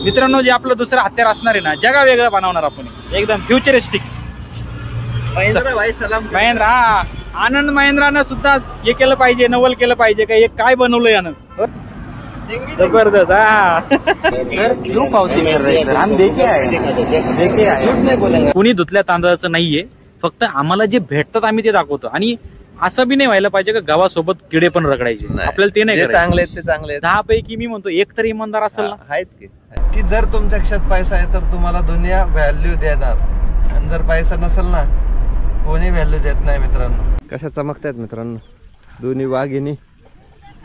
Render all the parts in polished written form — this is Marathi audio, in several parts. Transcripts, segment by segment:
मित्रांनो, जे आपलं दुसरं हत्यार असणार आहे ना, जगा वेगळं बनवणार आपण, एकदम फ्युचरिस्टिक. महिंद्रा भाई सलाम. महिंद्रा, आनंद महिंद्रानं सुद्धा हे केलं पाहिजे, नवल केलं पाहिजे. काय काय बनवलं यानं, जबरदस्त. सर क्यों पावती कर रहे सर, हम देखे आहे. कुणी धुतल्या तांदळाचं नाहीये, फक्त आम्हाला जे भेटतात आम्ही ते दाखवतो. आणि असं बी नाही व्हायला पाहिजे का गावासोबत किडे पण रगडायचे, आपल्याला ते नाही. चांगले ते चांगले. 10 पैकी मी म्हणतो एक तरी इमानदार असेल ना. आहेत की जर तुमच्या खिशात पैसा आहे तर तुम्हाला दुनिया व्हॅल्यू देणार, आणि जर पैसा नसेल ना कोणी व्हॅल्यू देत नाही. मित्रांनो, कशा चमकतायत मित्रांनो दोन्ही वाघिणी,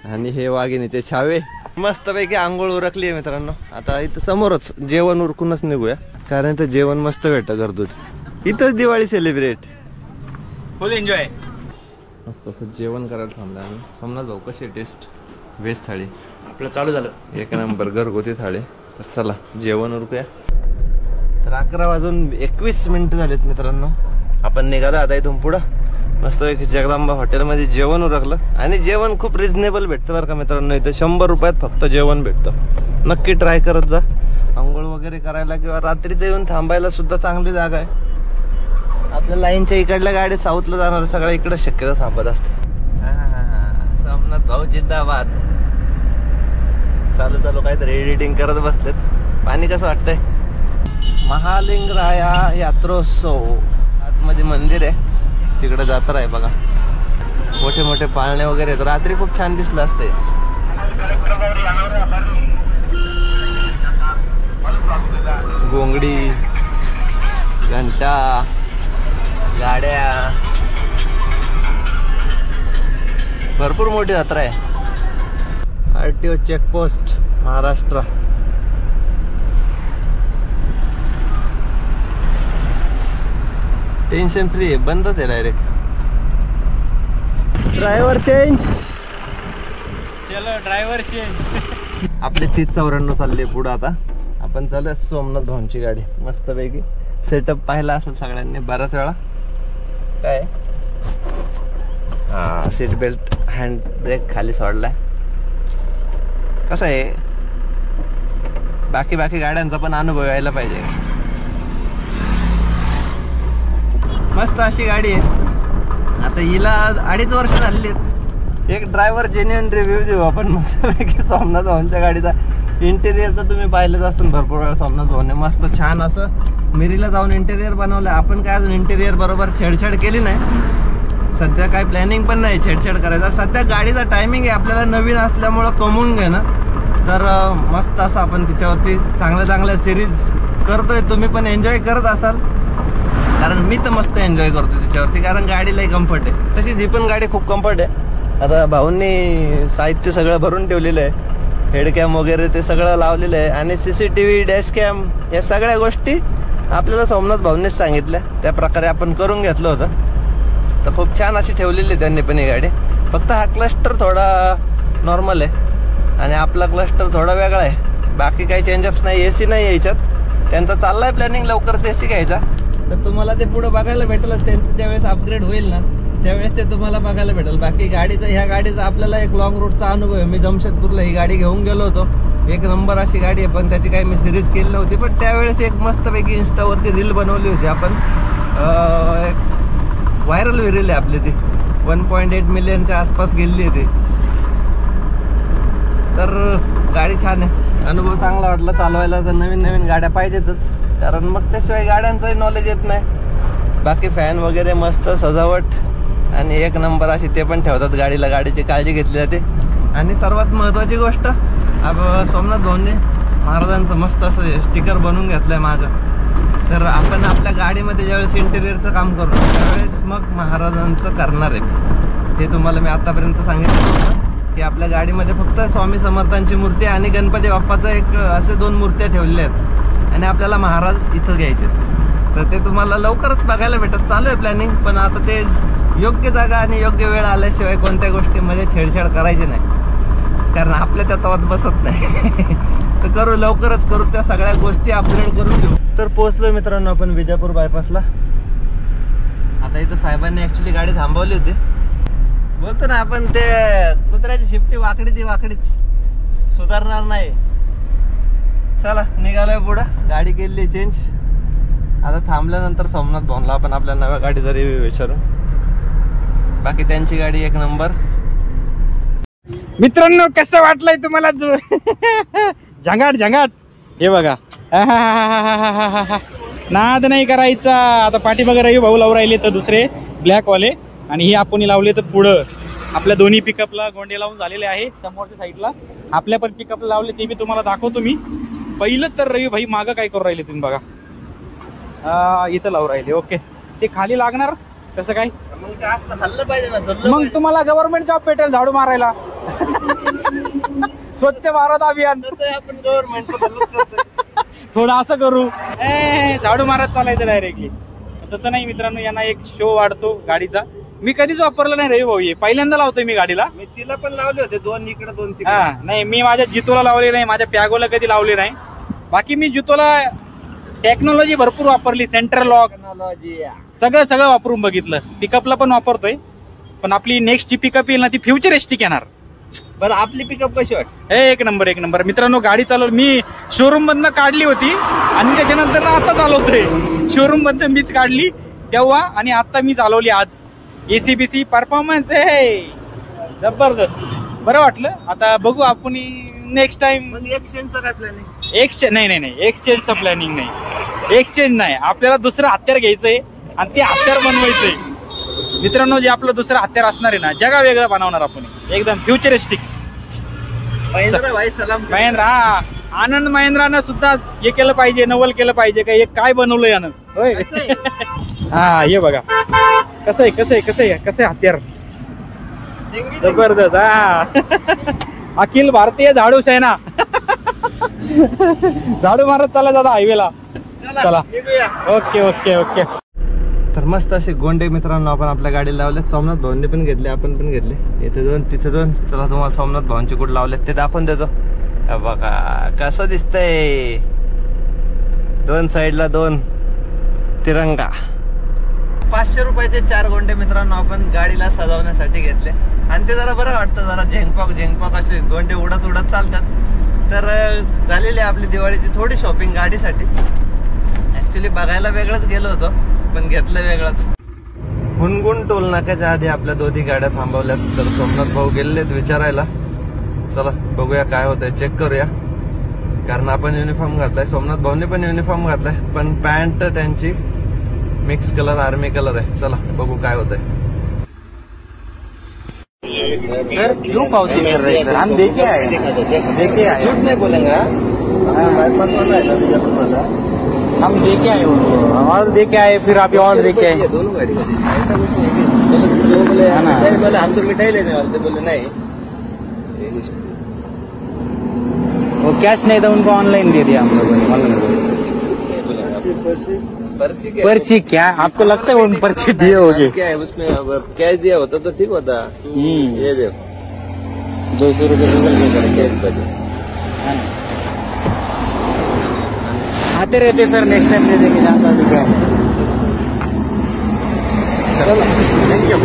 आणि हे वाघिणीचे छावे. मस्तपैकी आंघोळ उरकली आहे मित्रांनो. आता इथं समोरच जेवण उरकूनच निघूया, कारण इथं जेवण मस्त भेटतं घरगुती. इथंच दिवाळी सेलिब्रेट, फुल एन्जॉय. मस्त असं जेवण करायला थांबलं आम्ही. सोमनाथ भाऊ कशी टेस्ट? व्हेज थाळी आपलं चालू झालं, एक नंबर घरगुती थाळी. तर चला जेवण उरकूया. तर 11:21 झालेत मित्रांनो. आपण निघालो आता इथून पुढं. मस्त एक जगदंबा हॉटेलमध्ये जेवण उरकलं, आणि जेवण खूप रिजनेबल भेटतं बरं का मित्रांनो. इथं 100 रुपयात फक्त जेवण भेटतं. नक्की ट्राय करत जा. आंघोळ वगैरे करायला किंवा रात्रीचं येऊन थांबायला सुद्धा चांगली जागा आहे. आपल्या लाईनच्या इकडल्या गाडी साऊथला जाणार सगळ्या इकडे शक्यता थांबत असतात. सोमनाथ भाऊ जिंदाबाद. चालू चालू काहीतरी एडिटिंग करत बसलेत. पाणी कसं वाटतंय? महालिंगराया यात्रोत्सव आतमध्ये मंदिर आहे, तिकडे जत्रा आहे बघा. मोठे मोठे पाळणे वगैरे आहेत. रात्री खूप छान दिसलं असते. गोंगडी, घंटा, गाड्या, भरपूर मोठी जत्रा आहे. RTO checkpost Maharashtra. Tension free आहे, बंदच आहे डायरेक्ट. Driver change. चलो ड्रायव्हर चेंज. आपले 3094 चालले पुढं. आता आपण चालू सोमनाथ भाऊंची गाडी. मस्तपैकी सेटअप पाहिला असेल सगळ्यांनी बऱ्याच वेळा. काय हा सीट बेल्ट, हँड ब्रेक खाली सोडलाय. कसं आहे, बाकी गाड्यांचा पण अनुभव यायला पाहिजे. मस्त अशी गाडी आहे. आता हिला 2.5 वर्ष झालेली आहेत. एक ड्रायव्हर जेन्युइन रिव्ह्यू देऊ आपण मस्तपैकी सोमनाथ भाऊंच्या गाडीचा. इंटेरियर तर तुम्ही पाहिलंच असेल भरपूर वेळा. सोमनाथ भाऊने मस्त छान असं मिरीला जाऊन इंटेरियर बनवलं. आपण काय अजून इंटेरियर बरोबर छेडछाड केली नाही. सध्या काय प्लॅनिंग पण नाही छेडछाड करायचा. सध्या गाडीचा टायमिंग आहे आपल्याला नवीन असल्यामुळं कमवून घेणं. तर मस्त असं आपण तिच्यावरती चांगल्या सिरीज करतोय. तुम्ही पण एन्जॉय करत असाल, कारण मी तर मस्त एन्जॉय करतो तिच्यावरती, कारण गाडीलाही कम्फर्ट आहे. तशीच ही पण गाडी खूप कम्फर्ट आहे. आता भाऊंनी साहित्य सगळं भरून ठेवलेलं आहे. हेडकॅम वगैरे ते सगळं लावलेलं आहे. आणि CCTV, डॅश कॅम, या सगळ्या गोष्टी आपल्याला सोमनाथ भाऊंनीच सांगितल्या. त्या प्रकारे आपण करून घेतलं होतं. तर खूप छान अशी ठेवलेली आहे त्यांनी पण ही गाडी. फक्त हा क्लस्टर थोडा नॉर्मल आहे आणि आपला क्लस्टर थोडा वेगळा आहे. बाकी काही चेंजअप्स नाही. AC नाही याच्यात. त्यांचा चाललाय प्लॅनिंग लवकरच AC घ्यायचा. तर तुम्हाला ते पुढे बघायला भेटेलच. त्यांचं ज्यावेळेस अपग्रेड होईल ना त्यावेळेस ते तुम्हाला बघायला भेटेल. बाकी ह्या गाडीचा आपल्याला एक लॉंग रूटचा अनुभव आहे. मी जमशेदपूरला ही गाडी घेऊन गेलो होतो. एक नंबर अशी गाडी आहे, पण त्याची काही मी सिरीज केली नव्हती. पण त्यावेळेस एक मस्तपैकी इंस्टावरती रील बनवली होती आपण. एक व्हायरल रील आहे आपली ती. 1.8 मिलियनच्या आसपास गेलेली आहे ती. तर गाडी छान आहे. अनुभव चांगला वाटला चालवायला. तर नवीन गाड्या पाहिजेतच, कारण मग त्याशिवाय गाड्यांचंही नॉलेज येत नाही. बाकी फॅन वगैरे मस्त सजावट आणि एक नंबर अशी ते पण ठेवतात गाडीला. गाडीची काळजी घेतली जाते. आणि सर्वात महत्त्वाची गोष्ट, अब सोमनाथ भाऊंनी महाराजांचं मस्त असं स्टिकर बनवून घेतलंय मागं. तर आपण आपल्या गाडीमध्ये ज्यावेळेस इंटेरियरचं काम करतो त्यावेळेस मग महाराजांचं करणार आहे. हे तुम्हाला मी आतापर्यंत सांगितलं होतं की आपल्या गाडीमध्ये फक्त स्वामी समर्थांची मूर्ती आणि गणपती बाप्पाचं एक असे 2 मूर्त्या ठेवलेल्या आहेत. आणि आपल्याला महाराज इथं घ्यायचे. तर ते तुम्हाला लवकरच बघायला भेटत. चालू आहे प्लॅनिंग, पण आता ते योग्य जागा आणि योग्य वेळ आल्याशिवाय कोणत्या गोष्टीमध्ये छेडछाड करायची नाही, कारण आपल्या त्या तवात बसत नाही. तर करू, लवकरच करू. त्या सगळ्या गोष्टी अपग्रेड करून घेऊ. तर पोहोचलोय मित्रांनो आपण विजापूर बायपासला. आता इथं साहेबांनी ऍक्च्युली गाडी थांबवली होती. बोलतो ना आपण, ते कुत्र्याची शिफ्टी वाकडीच सुधारणार नाही. चला निघालोय पुढं. गाडी केली चेंज. आता थांबल्यानंतर सोमनाथ भाऊला आपण आपल्या नव्या गाडीचा रिव्ह्यू विचारू. बाकी त्यांची गाडी एक नंबर. मित्रांनो कसं वाटलंय तुम्हाला झंगाट झंगाट? हे बघा नाद नाही करायचा. आता पाठीमागे रवी भाऊ लावून राहिले तर दुसरे ब्लॅक वाले, आणि ही आपण लावले तर पुढं आपल्या दोन्ही पिकअपला गोंडे लावून झालेले आहे. समोरच्या साईडला आपल्या पण पिकअपला लावले, ते मी तुम्हाला दाखवतो. मी पहिलं तर रवी भाई मागं काय करू राहिले तुम्ही बघा. इथं लावून राहिले. ओके, ते खाली लागणार कसं काय? हल्लं पाहिजे ना. मग तुम्हाला गव्हर्नमेंट जॉब भेटेल झाडू मारायला. स्वच्छ भारत अभियान आपण गव्हर्नमेंट थोडं असं करू, झाडू मारत चालायचं डायरेक्टली. तसं नाही मित्रांनो, यांना एक शो वाढतो गाडीचा. मी कधीच वापरलं नाही रवी भाऊ, पहिल्यांदा लावतोय मी गाडीला. मी तिला पण लावले होते, 2 इकडे 2 तिकडे. हा नाही, मी माझ्या जितोला लावले नाही, माझ्या पॅगोला कधी लावले नाही. बाकी मी जितोला टेक्नॉलॉजी भरपूर वापरली, सेंट्रल लॉक सगळं वापरून बघितलं. पिकअपला पण वापरतोय, पण आपली नेक्स्ट जी पिकअप येईल ना ती फ्युचरिस्टिक येणार. बरं आपली पिकअप कशी वाटते? एक नंबर एक नंबर. मित्रांनो गाडी चालवली मी, शोरूम मधनं काढली होती आणि त्याच्यानंतर आता चालवतोय. शोरूम मधनं मीच काढली तेव्हा आणि आता मी चालवली आज. एसीबीसी परफॉर्मन्स आहे जबरदस्त, बरं वाटलं. आता बघू आपण नेक्स्ट टाइम. एक्सचेंजचा काय प्लॅन आहे? एक्सचेंज नाही, एक्सचेंजचं प्लॅनिंग नाही. एक्सचेंज नाही, आपल्याला दुसरं हत्यार घ्यायचंय आणि ते हत्यार बनवायचंय. मित्रांनो जे आपलं दुसरं हत्यार असणार आहे ना, जगा वेगळं बनवणार आपण, एकदम फ्युचरिस्टिक. महिंद्रा, आनंद महिंद्रानं सुद्धा हे केलं पाहिजे, नवल केलं पाहिजे. का हे काय बनवलं यानं? होय हा, हे बघा कसं आहे हत्यार जबरदस्त. हा अखिल भारतीय झाडू सेना झाडू मारत चालला जाता हायवेला. चला ओके ओके ओके. तर मस्त असे गोंडे मित्रांनो आपण आपल्या गाडीला लावले. सोमनाथ भाऊंनी पण घेतले, आपण पण घेतले. इथे 2 तिथे 2. चला तुम्हाला सोमनाथ भाऊंचे कुठे लावले ते दाखवून देतो. बघा कसं दिसतंय, 2 साईडला 2 तिरंगा. 500 रुपयाचे 4 गोंडे मित्रांनो आपण गाडीला सजवण्यासाठी घेतले. आणि ते जरा बरं वाटतं, जरा झेंगपॉक असे गोंडे उडत उडत चालतात. तर झालेली आपली दिवाळीची थोडी शॉपिंग गाडीसाठी. ऍक्च्युली बघायला वेगळंच गेलो होतो, पण घेतलं वेगळंच. हुनगुन टोल नाक्याच्या आधी आपल्या दोन्ही गाड्या थांबवल्यात. तर सोमनाथ भाऊ गेलेत विचारायला. चला बघूया काय होतंय, चेक करूया. कारण आपण युनिफॉर्म घातलाय, सोमनाथ भाऊने पण युनिफॉर्म घातलाय, पण पॅन्ट त्यांची मिक्स कलर आर्मी कलर आहे. चला बघू काय होतंय. सर क्यों पावती कर रहे सर? हम देखे आए झूठ नहीं बोलेंगे. बाईपास वाला है ना बीजापुर वाला, हम देखे आए उनको, और देखे आए फिर आप और देखे आए. दोनों गाड़ी ऐसा कुछ नहीं. जो बोले हम तो मिठाई लेने वाले थे, बोले नहीं वो कैश नहीं था, उनको ऑनलाइन दे दिया हम लोगों ने. पर्ची क्या आपको लगता है वो पर्ची दिए होगी? क्या है उसमें? अगर कैश दिया होता तो ठीक होता. ये देखो 200 रुपये आते रहते सर, नेक्स्ट टाइम दे देंगे. जानता भी क्या है. थँक्यू.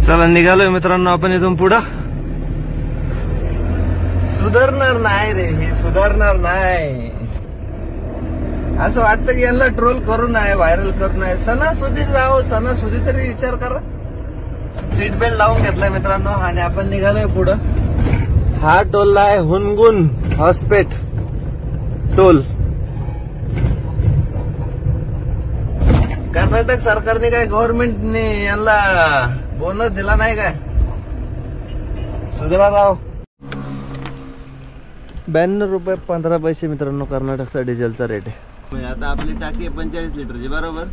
चला निघालोय मित्रांनो आपण इथून पुढं. सुधारणार नाही रे, हे सुधारणार नाही. असं वाटतं की यांना ट्रोल करू नये, व्हायरल करू नये. सणासुदी राहो, सणासुदी तरी विचार करा. सीट बेल्ट लावून घेतलाय मित्रांनो आणि आपण निघालोय पुढं. हा टोलला आहे हुनगुन हॉस्पेट टोल. कर्नाटक सरकारने काय, गव्हर्नमेंटने यांना बोनस दिला नाही काय? सुधरा राव. 92 रुपये 15 पैसे मित्रांनो कर्नाटकचा डिझेलचा रेट आहे. आता आपली टाकी 45 लिटरची बरोबर.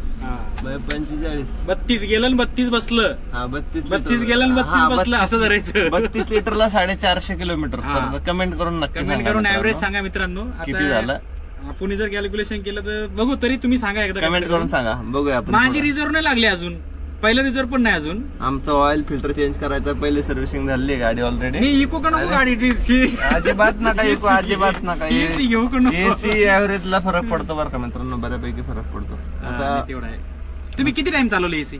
45 32 गेलं 32 बसलं. हा 32 गेलं 32 बसलं असं धरायचं. 32 लिटरला 450 किलोमीटर. कमेंट करून नक्की कमेंट करून ऍव्हरेज सांगा मित्रांनो किती झालं. आपण जर कॅल्क्युलेशन केलं तर बघू, तरी तुम्ही सांगा एकदा कमेंट करून सांगा, बघूया आपण. माझी रिझर्व नाही लागली अजून, पहिलं रिझर्व पण नाही अजून. आमचं ऑइल फिल्टर चेंज करायचं, पहिली सर्व्हिसिंग झाली गाडी ऑलरेडी. मी इको का नको गाडी अजिबात नका इको, अजिबात नका. एसी घेऊ का नको. एसी ऍव्हरेजला फरक पडतो बरं का मित्रांनो, बऱ्यापैकी फरक पडतो. आता तेवढा आहे. तुम्ही किती टाइम चालवले एसी?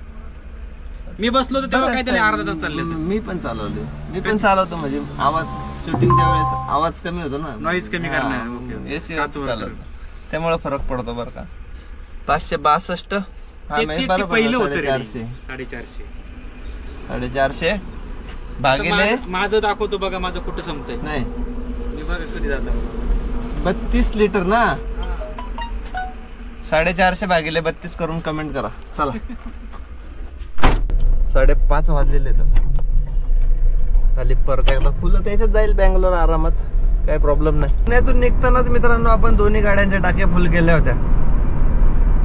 मी बसलो तर तेव्हा काहीतरी अर्धा तास चालले. मी पण चालवतो म्हणजे आवाज शूटिंगच्या वेळेस आवाज कमी होतो ना, नॉईज कमी करणार एसी चालत, त्यामुळे फरक पडतो बरं का. 562 पहिलं होतं 450 450 भागिले माझं दाखवतो बघा, माझं कुठं संपतंय. नाही मी बघा कधी जातो 32 लिटर ना, 450 भागिले 32 करून कमेंट करा. चला 5:30 वाजलेले तर खाली परत एकदा फुलं त्याच्यात जाईल बँगलोर आरामात, काही प्रॉब्लेम नाही. पुण्यातून निघतानाच मित्रांनो आपण दोन्ही गाड्यांच्या टाक्या फुल केल्या होत्या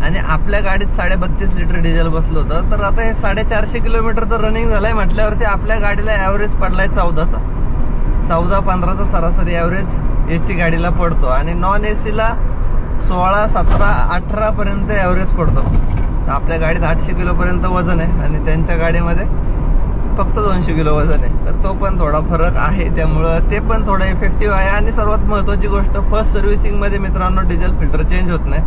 आणि आपल्या गाडीत 32.5 लिटर डिझेल बसलं होतं. तर आता हे 450 किलोमीटरचं रनिंग झालंय म्हटल्यावरती आपल्या गाडीला ऍव्हरेज पडलाय 14-15चा सरासरी ऍव्हरेज एसी गाडीला पडतो आणि नॉन एसीला 16, 17, 18 पर्यंत ऍव्हरेज पडतो. तर आपल्या गाडीत 800 किलो पर्यंत वजन आहे आणि त्यांच्या गाडीमध्ये फक्त 200 किलो वजन आहे. तर तो पण थोडा फरक आहे, त्यामुळं ते पण थोडं इफेक्टिव्ह आहे. आणि सर्वात महत्वाची गोष्ट, फर्स्ट सर्व्हिसिंग मध्ये मित्रांनो डिझेल फिल्टर चेंज होत नाही,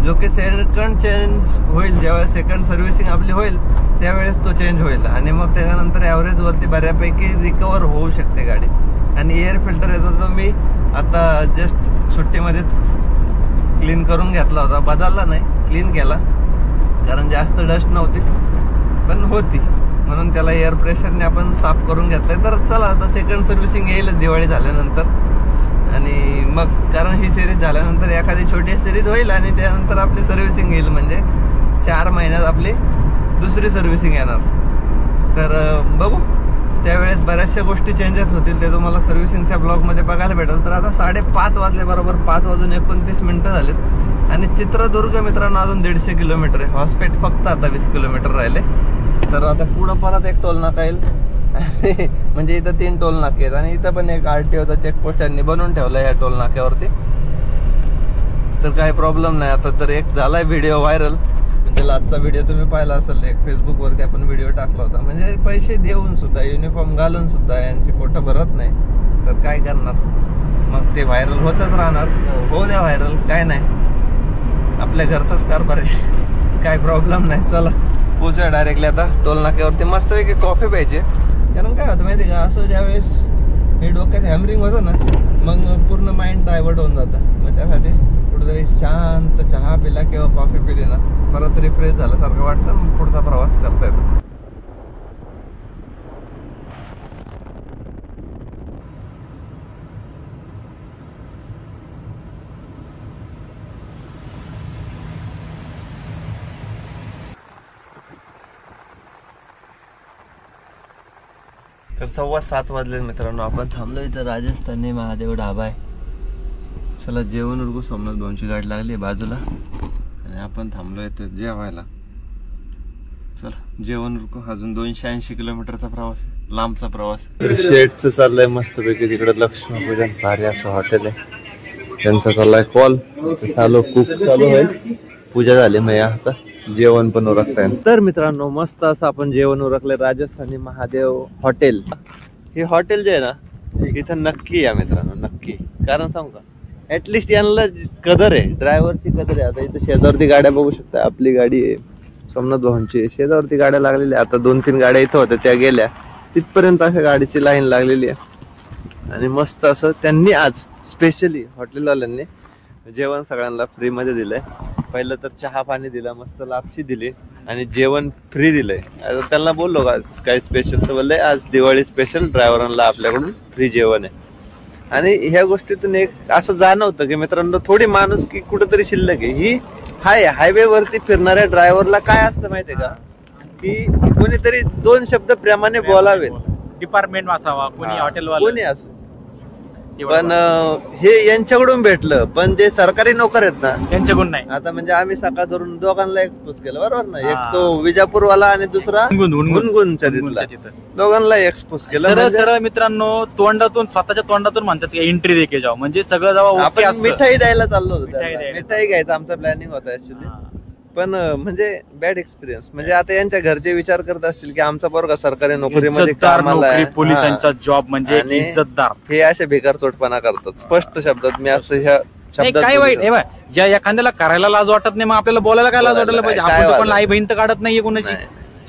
जो की सेकंड चेंज होईल. ज्यावेळेस सेकंड सर्व्हिसिंग आपली होईल त्यावेळेस तो चेंज होईल आणि मग त्याच्यानंतर ऍव्हरेज वरती बऱ्यापैकी रिकवर होऊ शकते गाडी. आणि एअर फिल्टर येतो तो मी आता जस्ट सुट्टीमध्येच क्लीन करून घेतला होता, बदलला नाही, क्लीन केला, कारण जास्त डस्ट नव्हती पण होती, म्हणून त्याला एअर प्रेशरने आपण साफ करून घेतलंय. तर चला आता सेकंड सर्व्हिसिंग येईल दिवाळी झाल्यानंतर आणि मग, कारण ही सिरीज झाल्यानंतर एखादी छोटी सिरीज होईल आणि त्यानंतर आपली सर्व्हिसिंग येईल, म्हणजे 4 महिन्यात आपली दुसरी सर्व्हिसिंग येणार. तर बघू त्यावेळेस बऱ्याचशा गोष्टी चेंजेस होतील, ते तुम्हाला सर्व्हिसिंगच्या ब्लॉगमध्ये बघायला भेटेल. तर आता 5:30 वाजले, बरोबर 5:29 झालेत आणि चित्रदुर्ग मित्रांनो अजून 150 किलोमीटर आहे. हॉस्पेट फक्त आता 20 किलोमीटर राहिले. तर आता पुढं परत एक टोल नाका येईल म्हणजे इथं 3 टोल नाके आहेत आणि इथं पण एक RTOचा चेकपोस्ट यांनी बनवून ठेवला या टोल नाक्यावरती. तर काही प्रॉब्लेम नाही. आता तर एक झालाय व्हिडिओ व्हायरल, म्हणजे आजचा व्हिडिओ तुम्ही पाहिला असेल, एक फेसबुक वरती आपण व्हिडिओ टाकला होता. म्हणजे पैसे देऊन सुद्धा, युनिफॉर्म घालून सुद्धा यांची पोटं भरत नाही, तर काय करणार, मग ते व्हायरल होतच राहणार. हो द्या व्हायरल, काय नाही, आपल्या घरचाच कारभार आहे, काय प्रॉब्लेम नाही. चला पोहोचूया डायरेक्टली आता टोल नाक्यावरती. मस्तपैकी कॉफी प्यायची, कारण काय होतं माहिती का, असं ज्यावेळेस हे डोक्यात हॅमरिंग होतं ना, मग पूर्ण माइंड डायव्हर्ट होऊन जातं. मग त्यासाठी कुठेतरी शांत चहा पिला किंवा कॉफी पिली ना, परत रिफ्रेश झाल्यासारखं वाटतं, मग पुढचा प्रवास करता येतो. तर 7:15 वाजले मित्रांनो, आपण थांबलो इथं राजस्थानी महादेव ढाबा आहे. चला जेवण उरकू. सोमनाथ भाऊंची गाडी लागली बाजूला आणि आपण थांबलो इथं जेवायला. चला जेवण उरकू. अजून 280 किलोमीटरचा प्रवास आहे, लांबचा प्रवास. शेटचं चाललंय मस्तपैकी तिकडे लक्ष्मीपूजन, भारी असं हॉटेल आहे त्यांचा. चाललाय कॉल चालू, कुक चालू होईल, पूजा झाली मग आता जेवण पण उरकताय. तर मित्रांनो मस्त असं आपण जेवण उरकलंय राजस्थानी महादेव हॉटेल. हे हॉटेल जे आहे ना इथं नक्की या मित्रांनो, नक्की. कारण सांगू का, ऍटलिस्ट यांना कदर आहे, ड्रायव्हरची कदर आहे. आता इथं शेजावरती गाड्या बघू शकता, आपली गाडी आहे, सोमनाथ भाऊंची. शेजावरती गाड्या लागलेल्या, आता 2-3 गाड्या इथं होत्या, त्या गेल्या, तिथपर्यंत अशा गाडीची लाईन लागलेली आहे. आणि मस्त असं त्यांनी आज स्पेशली हॉटेलवाल्यांनी जेवण सगळ्यांना फ्री मध्ये दिलंय. पहिलं तर चहा पाणी दिला, मस्त लापशी दिली आणि जेवण फ्री दिलंय. आता त्यांना बोललो का काय स्पेशल, तर बोलले आज दिवाळी स्पेशल ड्रायव्हरांना आपल्याकडून फ्री जेवण आहे. आणि ह्या गोष्टीतून एक असं जाणवतं की मित्रांनो थोडी माणुसकी कुठेतरी शिल्लक आहे. ही हायवे वरती फिरणाऱ्या ड्रायव्हरला काय असतं माहितीये का, की कोणीतरी 2 शब्द प्रेमाने बोलावेत. डिपार्टमेंट असावा, कोणी हॉटेलवाला, कोणी असो, पण हे यांच्याकडून भेटलं. पण जे सरकारी नोकर आहेत ना त्यांच्याकडून नाही. आता म्हणजे आम्ही सकाळ धरून दोघांना एक्सपोज केलं, बरोबर ना. एक तो विजापूरवाला आणि दुसरा गुणगुणच्या तिथला, दोघांना एक्सपोज केलं. सरळ सरळ मित्रांनो तोंडातून, स्वतःच्या तोंडातून म्हणतात एंट्री दे के जाओ, म्हणजे सगळं जेव्हा आपण मिठाई द्यायला चाललो होतो, मिठाई घ्यायचं आमचं प्लॅनिंग होतं ऍक्च्युली. पण म्हणजे बॅड एक्सपिरियन्स. म्हणजे आता यांच्या घरचे विचार करत असतील की आमचा पोरगा सरकारी नोकरीमध्ये कामाला आहे, पोलिसांचा जॉब म्हणजे इज्जतदार. हे असे बेकार चोटपणा करतात स्पष्ट शब्दात. मी असं ह्या शब्दात काय वाईट आहे, ज्या एखाद्याला करायला लाज वाटत नाही, मग आपल्याला बोलायला काय लाज वाटायला पाहिजे. आपण पण आई बहीण तर काढत नाहीये कोणाची,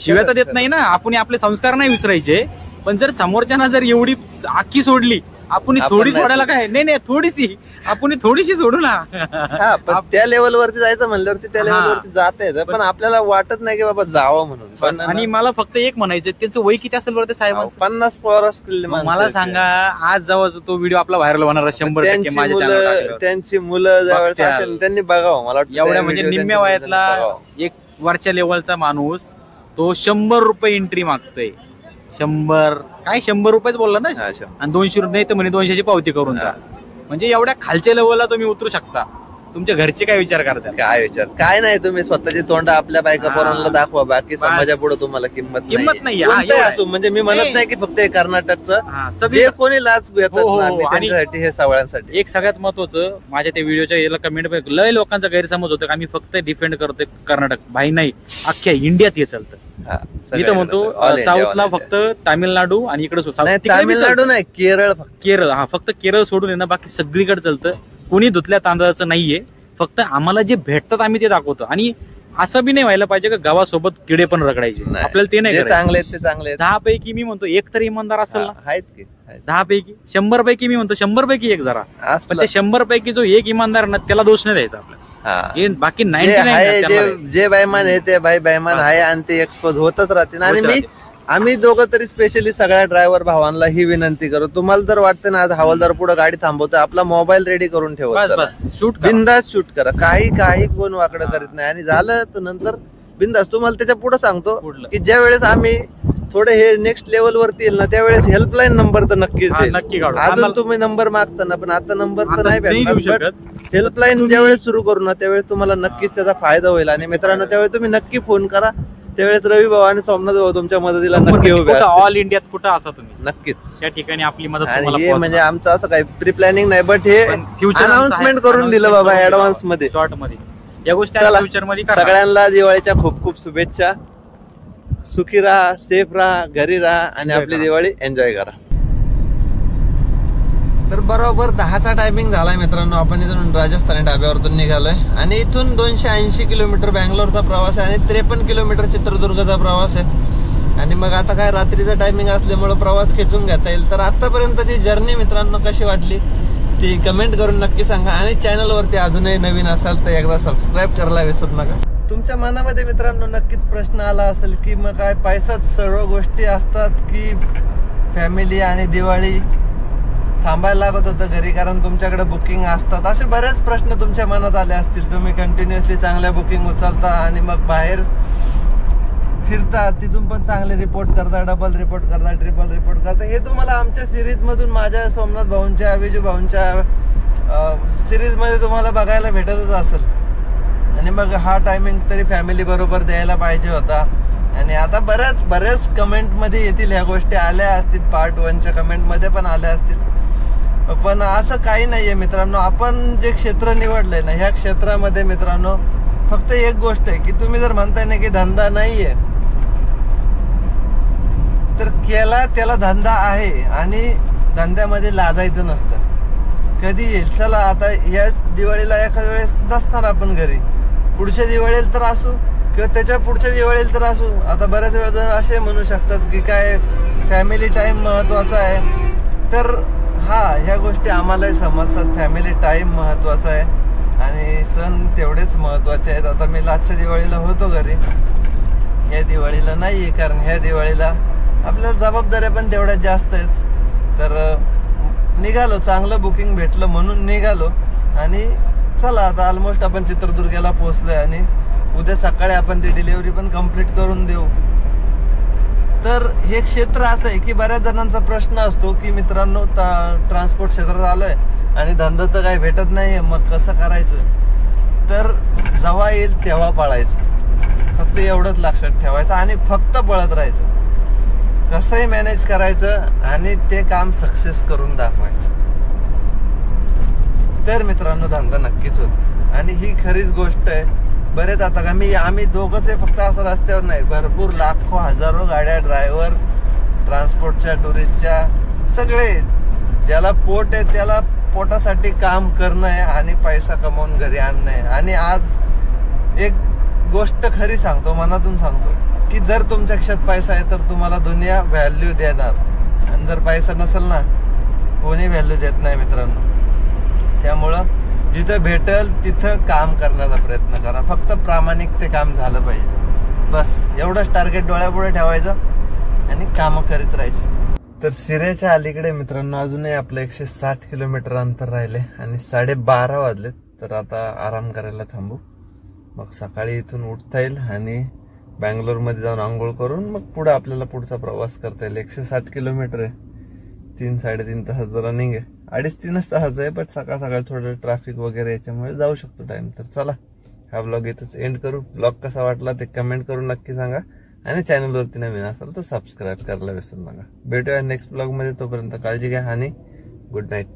शिव्या तर देत नाही ना. आपण आपले संस्कार नाही विसरायचे, पण जर समोरच्याना जर एवढी आखी सोडली आपण थोडी सोडायला काय नाही थोडीशी आपण थोडीशी सोडू ना. पण त्या लेवलवरती जायचं म्हणल्यावरती त्या लेवलवरती जाता येतं, पण आपल्याला वाटत नाही की बाबा जावं म्हणून. पण आणि मला फक्त एक म्हणायचं, त्यांचं वय किती असेल बरं ते साहेबांचं? 50 +. मला सांगा, आज जेव्हा तो व्हिडिओ आपला व्हायरल होणार 100% माझ्या चॅनलवर, त्यांची मुलं ज्यावेळेस असेल त्यांनी बघावं. मला वाटतं एवढ्या म्हणजे निम्म्या वयातला एक वरच्या लेवलचा माणूस तो 100 रुपये एंट्री मागतोय. 100 रुपयेच बोलला ना, आणि 200 नाही तर म्हणे 200ची पावती करून जा. म्हणजे एवढ्या खालच्या लेवलला तुम्ही उतरू शकता. तुमच्या घरचे काय विचार करतात? काय विचार काय नाही, तुम्ही स्वतःची तोंड आपल्या बायका पोरांना दाखवा, बाकी समाजापुढे तुम्हाला किंमत नाही. असो म्हणजे मी म्हणत नाही की फक्त हे कर्नाटकचं, जे कोणी लाच त्यांच्यासाठी हे सगळ्यांसाठी. एक सगळ्यात महत्वाचं, माझ्या त्या व्हिडिओच्या याला कमेंट लय लोकांचा गैरसमज होतं की आम्ही फक्त डिफेंड करतोय कर्नाटक. भाई नाही, अख्ख्या इंडियात हे चालतं. मी तर म्हणतो साऊथला फक्त तामिळनाडू आणि इकडे तामिळनाडू नाही, केरळ. फक्त केरळ सोडून आहे ना, बाकी सगळीकडे चालतं. कोणी धुतल्या तांदळाचं नाहीये. फक्त आम्हाला जे भेटतात आम्ही ते दाखवतो. आणि असं बी नाही व्हायला पाहिजे का गावासोबत किडे पण रगडायचे. आपल्याला ते नाही चांगले, ते चांगले. 10 पैकी मी म्हणतो एक तरी इमानदार असेल ना. आहेत की 10 पैकी 100 पैकी मी म्हणतो 100 पैकी एक जरा. पण ते 100 पैकी जो एक इमानदार ना, त्याला दोष नाही द्यायचा आपल्याला. बाकी 99 जे बैमान आहे ते बैमान आहे, आणि ते एक्सपोज होतच राहतील. आणि आम्ही दोघं तरी स्पेशली सगळ्या ड्रायव्हर भावांना ही विनंती करू, तुम्हाला जर वाटतं ना आज हवालदार पुढे गाडी थांबवतोय, आपला मोबाईल रेडी करून ठेवा, बिंदास शूट करा. काही कोण वाकडं करीत नाही. आणि झालं तर नंतर बिंदास. तुम्हाला त्याच्या पुढे सांगतो की ज्या वेळेस आम्ही थोडे हे नेक्स्ट लेवल वरती येईल ना, त्यावेळेस हेल्पलाईन नंबर तर नक्कीच अजून तुम्ही नंबर मागता ना, पण आता नंबर तर नाही भेटणार. हेल्पलाईन ज्यावेळेस सुरू करू ना, त्यावेळेस तुम्हाला नक्कीच त्याचा फायदा होईल. आणि मित्रांनो, त्यावेळेस तुम्ही नक्की फोन करा. त्यावेळेस रवी भाऊ आणि सोमनाथ भाऊ तुमच्या मदतीला नक्की उभे असतील. ऑल इंडियात कुठं असा तुम्ही नक्कीच त्या ठिकाणी आपली मदत. हे म्हणजे आमचं असं काही प्री प्लॅनिंग नाही, बट हे अनाउन्समेंट करून दिलं बाबा ऍडव्हान्स मध्ये, शॉर्ट मध्ये. या गोष्टी फ्युचर मध्ये सगळ्यांना दिवाळीच्या खूप खूप शुभेच्छा. सुखी राहा, सेफ राहा, घरी राहा आणि आपली दिवाळी एन्जॉय करा. तर बरोबर 10चा टायमिंग झालाय मित्रांनो. आपण इथून राजस्थानी ढाब्यावरतून निघालोय आणि इथून 280 किलोमीटर बँगलोरचा प्रवास आहे आणि 53 किलोमीटर चित्रदुर्गचा प्रवास आहे. आणि मग आता काय रात्रीचा टायमिंग असल्यामुळे प्रवास खेचून घेता येईल. तर आतापर्यंतची जर्नी मित्रांनो कशी वाटली ती कमेंट करून नक्की सांगा. आणि चॅनलवरती अजूनही नवीन असाल तर एकदा सबस्क्राईब करायला विसरू नका. तुमच्या मनामध्ये मित्रांनो नक्कीच प्रश्न आला असेल की मग काय पैसाच सर्व गोष्टी असतात की फॅमिली आणि दिवाळी थांबायला लागत होतं घरी कारण तुमच्याकडे बुकिंग असतात. असे बरेच प्रश्न तुमच्या मनात आले असतील. तुम्ही कंटिन्युअसली चांगल्या बुकिंग उचलता आणि मग बाहेर फिरता, तिथून पण चांगले रिपोर्ट करता, डबल रिपोर्ट करता, ट्रिपल रिपोर्ट करता. हे तुम्हाला आमच्या सिरीज मधून, माझ्या सोमनाथ भाऊंच्या, विजू भाऊंच्या सिरीज मध्ये तुम्हाला बघायला भेटतच असेल. आणि मग हा टायमिंग तरी फॅमिली बरोबर द्यायला पाहिजे होता. आणि आता बऱ्याच कमेंट मध्ये येतील, ह्या गोष्टी आल्या असतील, पार्ट 1च्या कमेंट मध्ये पण आल्या असतील. पण असं काही नाहीये मित्रांनो. आपण जे क्षेत्र निवडलंय ना, ह्या क्षेत्रामध्ये मित्रांनो फक्त एक गोष्ट आहे की तुम्ही जर म्हणताय ना की धंदा नाहीये, तर त्याला धंदा आहे. आणि धंद्यामध्ये लाजायचं नसतं. कधी येईल, चला आता ह्या दिवाळीला एखाद्या वेळेस नसणार आपण घरी, पुढच्या दिवाळीला तर असू किंवा त्याच्या पुढच्या दिवाळीला तर असू. आता बऱ्याच वेळा असे म्हणू शकतात की काय फॅमिली टाइम महत्वाचा आहे. तर ह्या गोष्टी आम्हालाही समजतात. फॅमिली टाइम महत्वाचा आहे आणि सण तेवढेच महत्वाचे आहेत. आता मी लास्टच्या दिवाळीला होतो घरी, ह्या दिवाळीला नाहीये कारण ह्या दिवाळीला आपल्याला जबाबदाऱ्या पण तेवढ्याच जास्त आहेत. तर निघालो, चांगलं बुकिंग भेटलं म्हणून निघालो. आणि चला आता ऑलमोस्ट आपण चित्रदुर्गला पोहोचलोय आणि उद्या सकाळी आपण ती डिलिव्हरी पण कम्प्लीट करून देऊ. तर हे क्षेत्र असं आहे की बऱ्याच जणांचा प्रश्न असतो की मित्रांनो ट्रान्सपोर्ट क्षेत्रात आलोय आणि धंदा तर काही भेटत नाहीये, मग कसं करायचं. तर जेव्हा येईल तेव्हा पळायचं, फक्त एवढंच लक्षात ठेवायचं आणि फक्त पळत राहायचं. कसंही मॅनेज करायचं आणि ते काम सक्सेस करून दाखवायचं. तर मित्रांनो धंदा नक्कीच होतो. आणि ही खरीच गोष्ट आहे. बरेच आता आम्ही दोघंच आहे, फक्त असं रस्त्यावर नाही, भरपूर लाखो हजारो गाड्या, ड्रायव्हर, ट्रान्सपोर्टच्या, टुरिस्टच्या, सगळे. ज्याला पोट आहे त्याला पोटासाठी काम करणं आहे आणि पैसा कमवून घरी आणणं आहे. आणि आज एक गोष्ट खरी सांगतो, मनातून सांगतो की जर तुमच्या खिशात पैसा आहे तर तुम्हाला दुनिया व्हॅल्यू देणार. आणि जर पैसा नसेल ना, कोणी व्हॅल्यू देत नाही मित्रांनो. त्यामुळं जिथं भेटल तिथं काम करण्याचा प्रयत्न करा. फक्त प्रामाणिक ते काम झालं पाहिजे, बस एवढंच टार्गेट डोळ्यापुढे ठेवायचं आणि कामं करीत राहायची. तर सिरेच्या अलीकडे मित्रांनो अजूनही आपलं 160 किलोमीटर अंतर राहिले आणि 12:30 वाजलेत. तर आता आराम करायला थांबू, मग सकाळी इथून उठता येईल आणि बँगलोर मध्ये जाऊन आंघोळ करून मग पुढे आपल्याला पुढचा प्रवास करता येईल. 160 किलोमीटर आहे, 3-3.5 तासाचं रनिंग आहे, 2.5-3 तासाचं आहे. पण सकाळ सकाळ थोडं ट्रॅफिक वगैरे याच्यामुळे जाऊ शकतो टाइम. तर चला हा ब्लॉग इथंच एंड करू. ब्लॉग कसा वाटला ते कमेंट करून नक्की सांगा आणि चॅनलवरती नवीन असाल तर सबस्क्राईब करायला विसरू नका. भेटूया नेक्स्ट ब्लॉग मध्ये. तोपर्यंत काळजी घ्या आणि गुड नाईट.